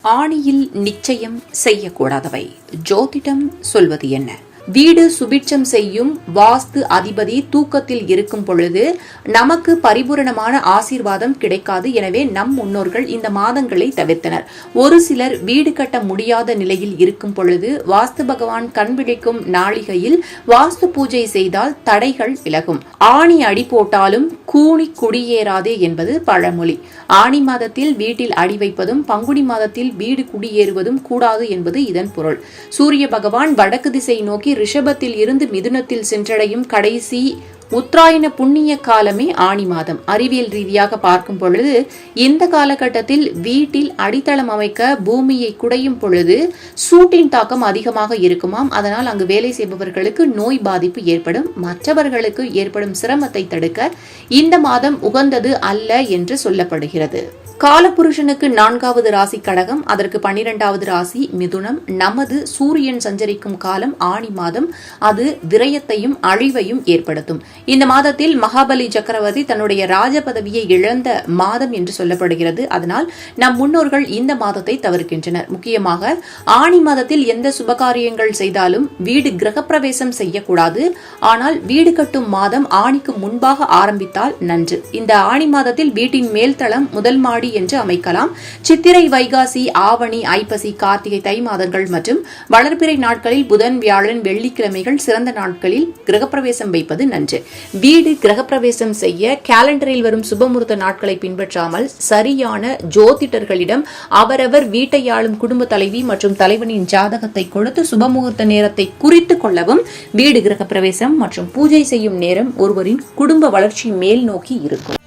ஆணியில் நிச்சயம் செய்யக்கூடாதவை ஜோதிடம் சொல்வது என்ன? வீடு சுபிட்சம் செய்யும் வாஸ்து அதிபதி தூக்கத்தில் இருக்கும் பொழுது நமக்கு பரிபூரணமான ஆசீர்வாதம் கிடைக்காது. எனவே நம் முன்னோர்கள் இந்த மாதங்களை தவிர்த்தனர். ஒரு சிலர் வீடு கட்ட முடியாத நிலையில் இருக்கும் பொழுது வாஸ்து பகவான் கண் விழிக்கும் நாளிகையில் வாஸ்து பூஜை செய்தால் தடைகள் விலகும். ஆணி அடி போட்டாலும் கூணி குடியேறாதே என்பது பழமொழி. ஆணி மாதத்தில் வீட்டில் அடி வைப்பதும் பங்குனி மாதத்தில் வீடு குடியேறுவதும் கூடாது என்பது இதன் பொருள். சூரிய பகவான் வடக்கு திசை நோக்கி ரிஷபத்தில் இருந்து மிதுனத்தில் சென்றடையும் கடைசி உத்தராயண புண்ணிய காலமே ஆணி மாதம். அறிவியல் ரீதியாக பார்க்கும் பொழுது இந்த காலகட்டத்தில் வீட்டில் அடித்தளம் அமைக்க பூமியை குடையும் பொழுது சூட்டின் தாக்கம் அதிகமாக இருக்குமாம். அதனால் அங்கு வேலை செய்பவர்களுக்கு நோய் பாதிப்பு ஏற்படும். மற்றவர்களுக்கு ஏற்படும் சிரமத்தை தடுக்க இந்த மாதம் உகந்தது அல்ல என்று சொல்லப்படுகிறது. காலபுருஷனுக்கு 4வது ராசி கடகம், அதற்கு 12வது ராசி மிதுனம். நமது சூரியன் சஞ்சரிக்கும் காலம் ஆணி மாதம். அது விரயத்தையும் அழிவையும் ஏற்படுத்தும். இந்த மாதத்தில் மகாபலி சக்கரவர்த்தி தன்னுடைய ராஜ பதவியை இழந்த மாதம் என்று சொல்லப்படுகிறது. அதனால் நம் முன்னோர்கள் இந்த மாதத்தை தவிர்க்கின்றனர். முக்கியமாக ஆணி மாதத்தில் எந்த சுபகாரியங்கள் செய்தாலும் வீடு கிரகப்பிரவேசம் செய்யக்கூடாது. ஆனால் வீடு கட்டும் மாதம் ஆணிக்கு முன்பாக ஆரம்பித்தால் நன்று. இந்த ஆணி மாதத்தில் வீட்டின் மேல்தளம் முதல் மாடி என்று அமைக்கலாம். சித்திரை, வைகாசி, ஆவணி, ஐப்பசி, கார்த்திகை, தை மாதங்கள் மற்றும் வளர்பிறை நாட்களில் புதன், வியாழன், வெள்ளிக்கிழமைகள் சிறந்த நாட்களில் கிரகப்பிரவேசம் வைப்பது நன்று. வீடு கிரகப்பிரவேசம் செய்ய கேலண்டரில் வரும் சுபமுகூர்த்த நாட்களை பின்பற்றாமல் சரியான ஜோதிடர்களிடம் அவரவர் வீட்டை ஆளும் குடும்ப தலைவி மற்றும் தலைவனின் ஜாதகத்தை கொடுத்து சுபமுகூர்த்த நேரத்தை குறித்துக் கொள்ளவும். வீடு கிரகப்பிரவேசம் மற்றும் பூஜை செய்யும் நேரம் ஒருவரின் குடும்ப வளர்ச்சி மேல் நோக்கி இருக்கும்.